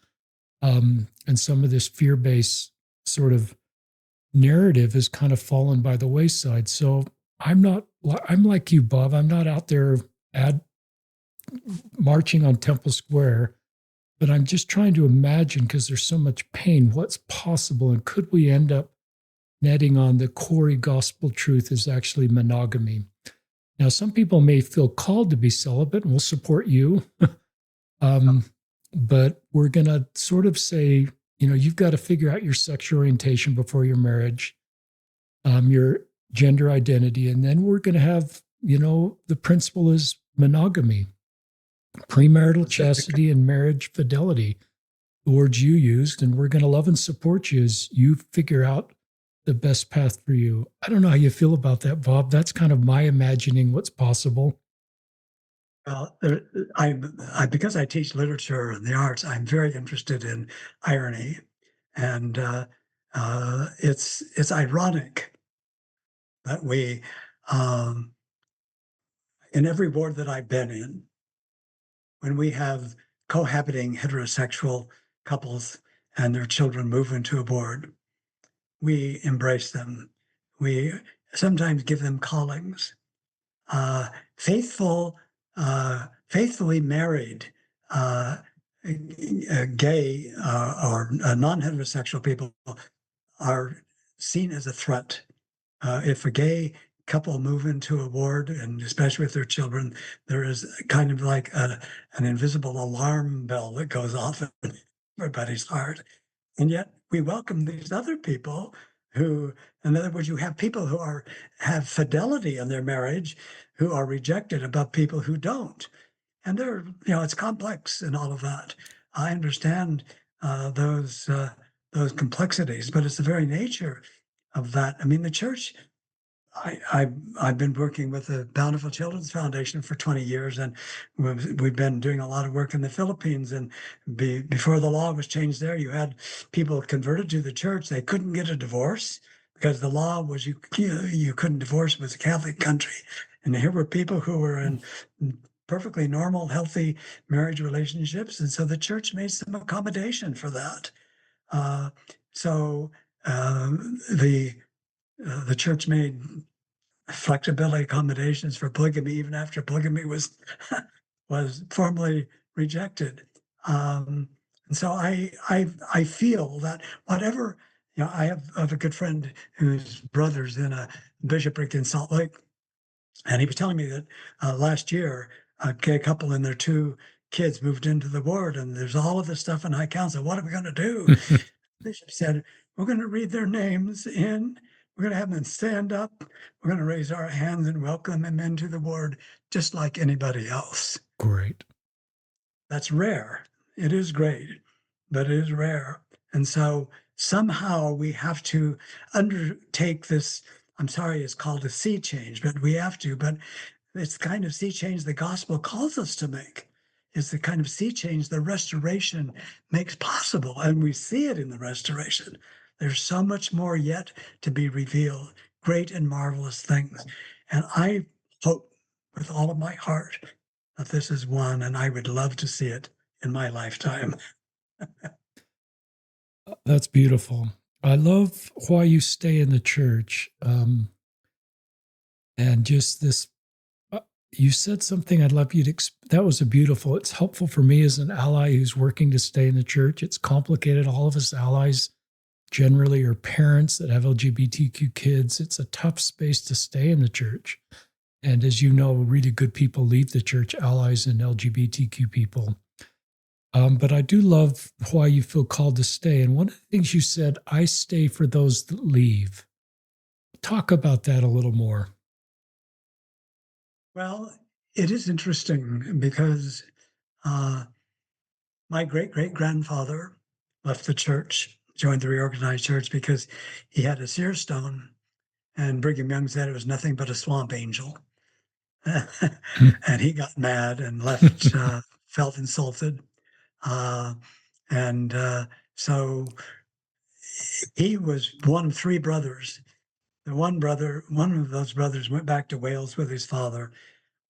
And some of this fear-based sort of narrative has kind of fallen by the wayside. So I'm like you, Bob. I'm not out there marching on Temple Square, but I'm just trying to imagine, because there's so much pain, what's possible, and could we end up netting on the core gospel truth is actually monogamy. Now, some people may feel called to be celibate, and we'll support you. But we're going to sort of say, you've got to figure out your sexual orientation before your marriage, your gender identity. And then we're going to have, the principle is monogamy, premarital chastity, and marriage fidelity, the words you used. And we're going to love and support you as you figure out the best path for you. I don't know how you feel about that, Bob. That's kind of my imagining what's possible. Well, because I teach literature and the arts, I'm very interested in irony, and it's ironic that we, in every ward that I've been in, when we have cohabiting heterosexual couples and their children move into a board, we embrace them. We sometimes give them callings. Faithfully married gay or non-heterosexual people are seen as a threat. If a gay couple move into a ward, and especially with their children, there is kind of like an invisible alarm bell that goes off in everybody's heart. And yet we welcome these other people who, in other words, you have people who have fidelity in their marriage who are rejected above people who don't. And it's complex and all of that. I understand those complexities, but it's the very nature of that. I mean, the church, I've been working with the Bountiful Children's Foundation for 20 years, and we've been doing a lot of work in the Philippines. And before the law was changed there, you had people converted to the church. They couldn't get a divorce because the law was you couldn't divorce. It was a Catholic country, and here were people who were in perfectly normal, healthy marriage relationships, and so the church made some accommodation for that. So the church made flexibility accommodations for polygamy, even after polygamy was was formally rejected. And so I feel that whatever, I have a good friend whose brother's in a bishopric in Salt Lake, and he was telling me that last year a gay couple and their two kids moved into the ward, and there's all of this stuff in high council. What are we going to do? Bishop said, we're going to read their names in. We're going to have them stand up. We're going to raise our hands and welcome them into the ward just like anybody else. Great. That's rare. It is great, but it is rare. And so somehow we have to undertake this. I'm sorry, it's called a sea change, but we have to. But it's the kind of sea change the gospel calls us to make. It's the kind of sea change the restoration makes possible. And we see it in the restoration. There's so much more yet to be revealed, great and marvelous things. And I hope with all of my heart that this is one, and I would love to see it in my lifetime. That's beautiful. I love why you stay in the church. And just this, you said something I'd love you to, that was a beautiful, it's helpful for me as an ally who's working to stay in the church. It's complicated. All of us allies generally are parents that have LGBTQ kids. It's a tough space to stay in the church. And as you know, really good people leave the church, allies and LGBTQ people. But I do love why you feel called to stay. And one of the things you said, I stay for those that leave. Talk about that a little more. Well, it is interesting because my great-great-grandfather left the church, joined the reorganized church because he had a seer stone, and Brigham Young said it was nothing but a swamp angel. And he got mad and left, felt insulted. So he was one of three brothers. One of those brothers went back to Wales with his father.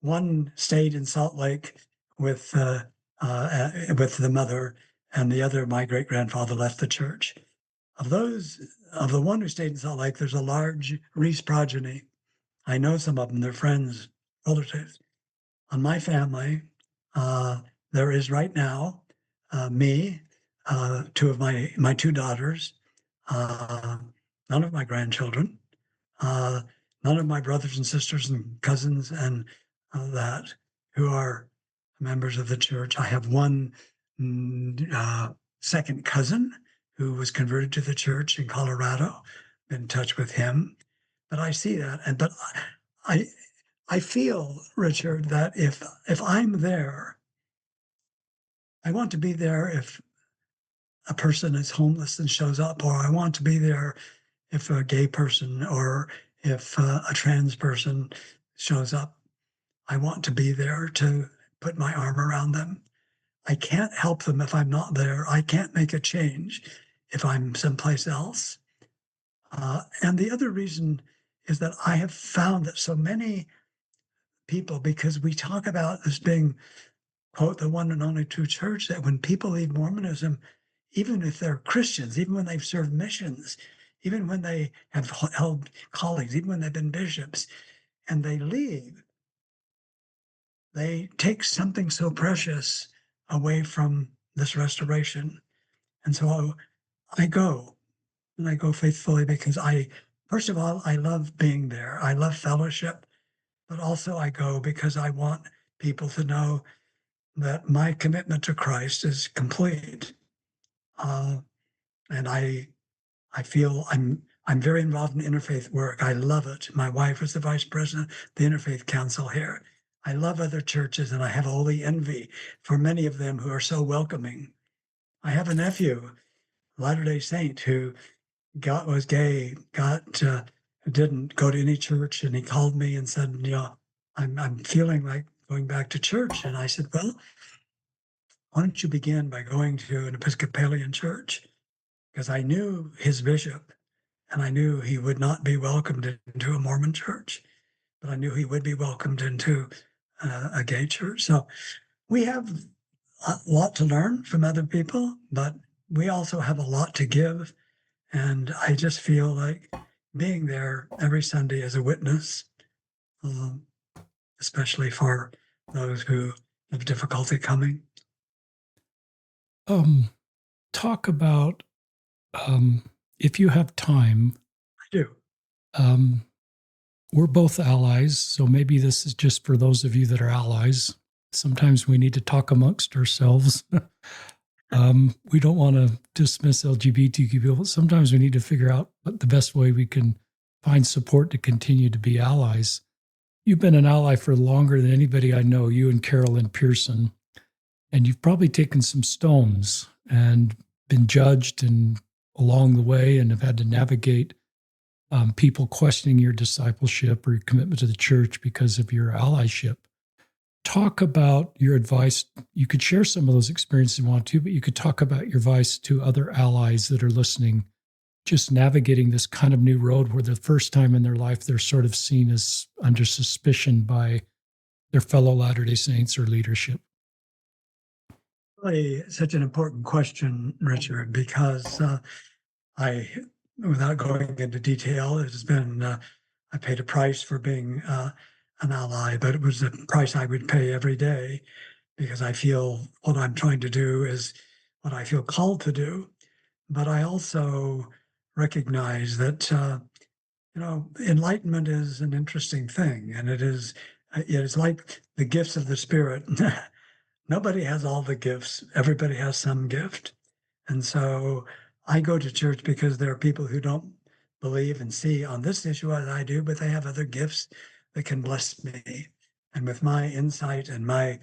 One stayed in Salt Lake with the mother, and the other, my great grandfather, left the church. Of the one who stayed in Salt Lake, there's a large Rees progeny. I know some of them; they're friends, relatives. On my family, there is right now me, two of my two daughters, none of my grandchildren, none of my brothers and sisters and cousins and that who are members of the church. I have one second cousin who was converted to the church in Colorado. Been in touch with him, but I see that, but I feel, Richard, that if I'm there, I want to be there if a person is homeless and shows up, or I want to be there if a gay person or if a trans person shows up. I want to be there to put my arm around them. I can't help them if I'm not there. I can't make a change if I'm someplace else. And the other reason is that I have found that so many people, because we talk about this being, quote, the one and only true church, that when people leave Mormonism, even if they're Christians, even when they've served missions, even when they have held colleagues, even when they've been bishops, and they leave, they take something so precious away from this restoration. And so I go, and I go faithfully because first of all, I love being there. I love fellowship, but also I go because I want people to know that my commitment to Christ is complete. And I feel I'm very involved in interfaith work. I love it. My wife is the vice president of the Interfaith Council here. I love other churches, and I have holy envy for many of them who are so welcoming. I have a nephew, Latter-day Saint, who was gay, didn't go to any church, and he called me and said, I'm feeling like going back to church. And I said, well, why don't you begin by going to an Episcopalian church? Because I knew his bishop, and I knew he would not be welcomed into a Mormon church, but I knew he would be welcomed into a gay church. So we have a lot to learn from other people, but we also have a lot to give. And I just feel like being there every Sunday as a witness um, especially for those who have difficulty coming. Um, Talk about, um, if you have time, I do. um, we're both allies, so maybe this is just for those of you that are allies. Sometimes we need to talk amongst ourselves. We don't want to dismiss LGBTQ people, but sometimes we need to figure out what the best way we can find support to continue to be allies. You've been an ally for longer than anybody I know, you and Carol Lynn Pearson, and you've probably taken some stones and been judged and along the way and have had to navigate people questioning your discipleship or your commitment to the church because of your allyship. Talk about your advice. You could share some of those experiences if you want to, but you could talk about your advice to other allies that are listening, just navigating this kind of new road where the first time in their life they're sort of seen as under suspicion by their fellow Latter-day Saints or leadership. Really, such an important question, Richard, because I, without going into detail, it has been, I paid a price for being an ally, but it was a price I would pay every day because I feel what I'm trying to do is what I feel called to do. But I also recognize that, enlightenment is an interesting thing, and it is like the gifts of the Spirit. Nobody has all the gifts, everybody has some gift. And so I go to church because there are people who don't believe and see on this issue as I do, but they have other gifts that can bless me. And with my insight and my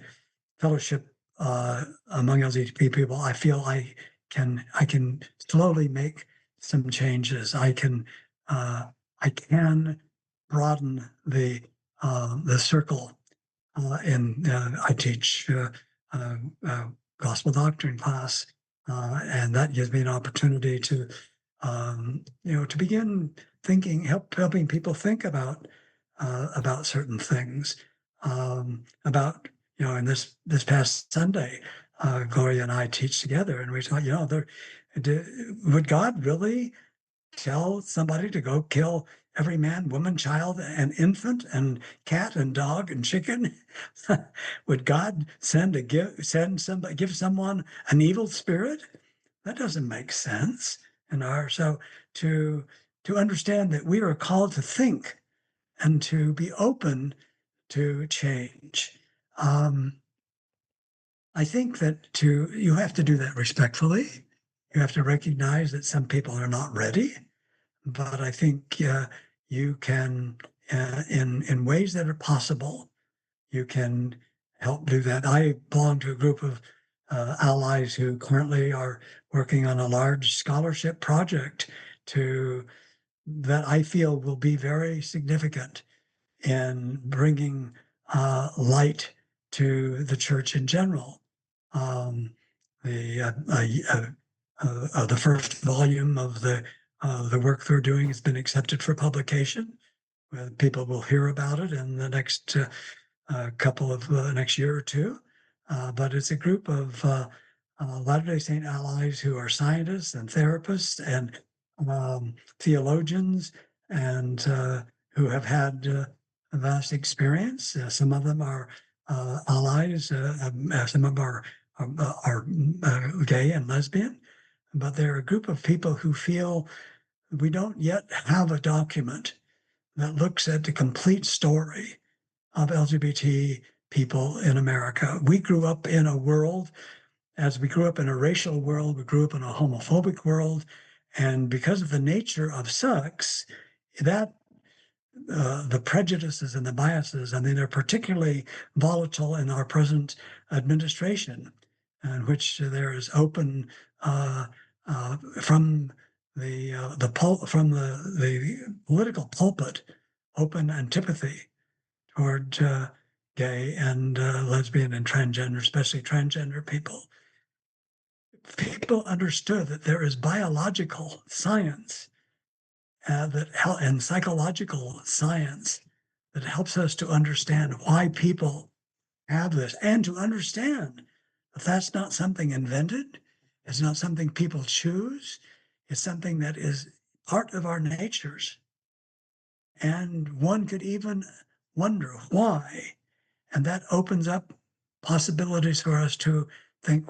fellowship among LGBT people, I feel I can slowly make some changes. I can broaden the circle and I teach uh, uh, gospel doctrine class, and that gives me an opportunity to, to begin thinking, helping people think about certain things, about And this past Sunday, Gloria and I teach together, and we thought, would God really tell somebody to go kill every man, woman, child, and infant, and cat, and dog, and chicken? Would God give someone an evil spirit? That doesn't make sense. So to to understand that we are called to think and to be open to change. Um, I think that to you have to do that respectfully. You have to recognize that some people are not ready, but I think you can, in ways that are possible, you can help do that. I belong to a group of allies who currently are working on a large scholarship project to that I feel will be very significant in bringing light to the church in general. Um, the first volume of the work they're doing has been accepted for publication. People will hear about it in the next couple of next year or two. But it's a group of Latter-day Saint allies who are scientists and therapists and theologians and who have had a vast experience. Some of them are allies. Some of them are gay and lesbian. But they're a group of people who feel we don't yet have a document that looks at the complete story of LGBT people in America. We grew up in a world, as we grew up in a racial world, we grew up in a homophobic world. And because of the nature of sex, that the prejudices and the biases, I mean, they're particularly volatile in our present administration, in which there is open from the political pulpit, open antipathy toward gay and lesbian and transgender, especially transgender people. People understood that there is biological science and psychological science that helps us to understand why people have this and to understand that that's not something invented. It's not something people choose. It's something that is part of our natures. And one could even wonder why. And that opens up possibilities for us to think,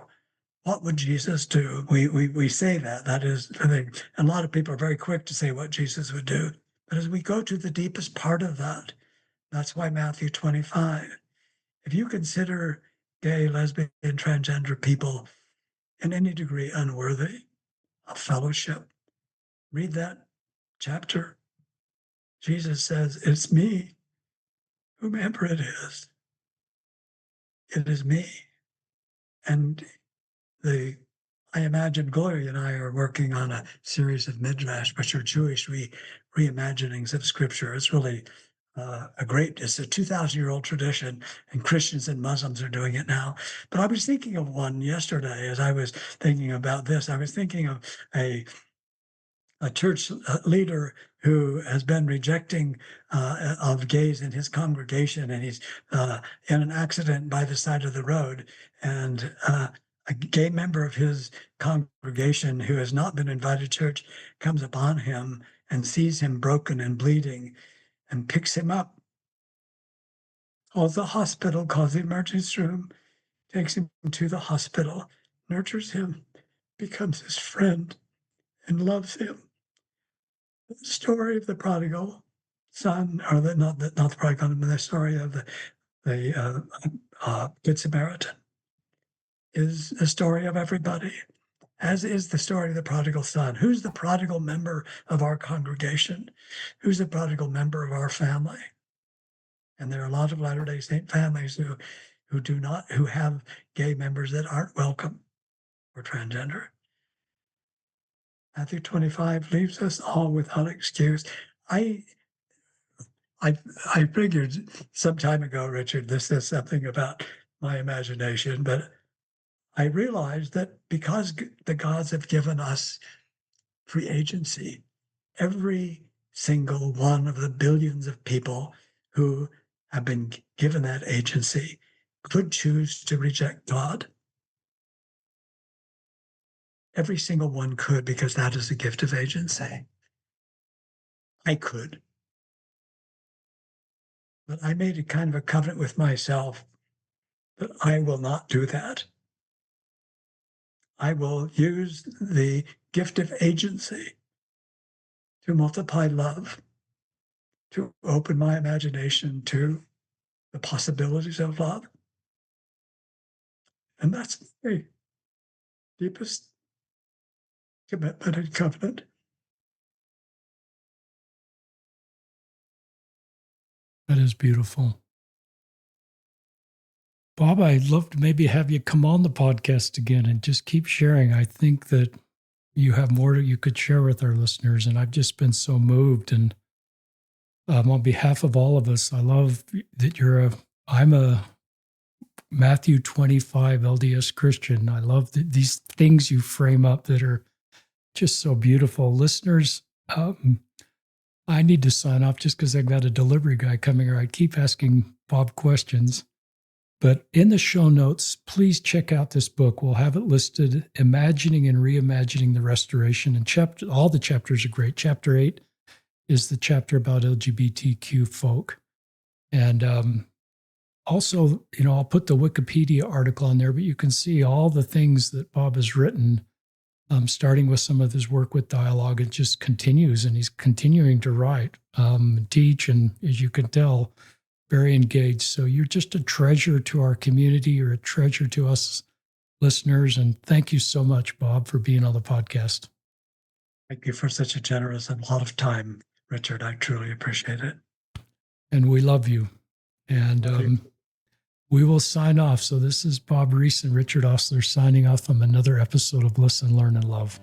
what would Jesus do? We say that is the thing. And a lot of people are very quick to say what Jesus would do. But as we go to the deepest part of that, that's why Matthew 25, if you consider gay, lesbian, transgender people in any degree unworthy of fellowship, read that chapter. Jesus says, it's me, whomever it is. It is me. And I imagine Gloria and I are working on a series of midrash, which are Jewish reimaginings of scripture. It's really it's a 2,000-year-old tradition, and Christians and Muslims are doing it now. But I was thinking of one yesterday as I was thinking about this. I was thinking of a church leader who has been rejecting of gays in his congregation, and he's in an accident by the side of the road, and a gay member of his congregation who has not been invited to church comes upon him and sees him broken and bleeding and picks him up, calls the hospital, calls the emergency room, takes him to the hospital, nurtures him, becomes his friend, and loves him. The story of the prodigal son, or not the prodigal, but the story of the Good Samaritan, is the story of everybody, as is the story of the prodigal son. Who's the prodigal member of our congregation? Who's the prodigal member of our family? And there are a lot of Latter-day Saint families who have gay members that aren't welcome or transgender. Matthew 25 leaves us all without excuse. I figured some time ago, Richard, this is something about my imagination, but I realized that because the gods have given us free agency, every single one of the billions of people who have been given that agency could choose to reject God. Every single one could, because that is a gift of agency. I could. But I made a kind of a covenant with myself that I will not do that. I will use the gift of agency to multiply love, to open my imagination to the possibilities of love. And that's the deepest commitment and covenant. That is beautiful. Bob, I'd love to maybe have you come on the podcast again and just keep sharing. I think that you have more that you could share with our listeners, and I've just been so moved. And on behalf of all of us, I love that I'm a Matthew 25 LDS Christian. I love these things you frame up that are just so beautiful. Listeners, I need to sign off just because I've got a delivery guy coming, or I keep asking Bob questions. But in the show notes, please check out this book. We'll have it listed, Imagining and Reimagining the Restoration. And all the chapters are great. Chapter 8 is the chapter about LGBTQ folk. And also, I'll put the Wikipedia article on there, but you can see all the things that Bob has written, starting with some of his work with dialogue. It just continues, and he's continuing to write, teach, and as you can tell, very engaged. So you're just a treasure to our community. You're a treasure to us listeners. And thank you so much, Bob, for being on the podcast. Thank you for such a generous and a lot of time, Richard. I truly appreciate it. And we love you. And we will sign off. So this is Bob Rees and Richard Ostler signing off on another episode of Listen, Learn, and Love.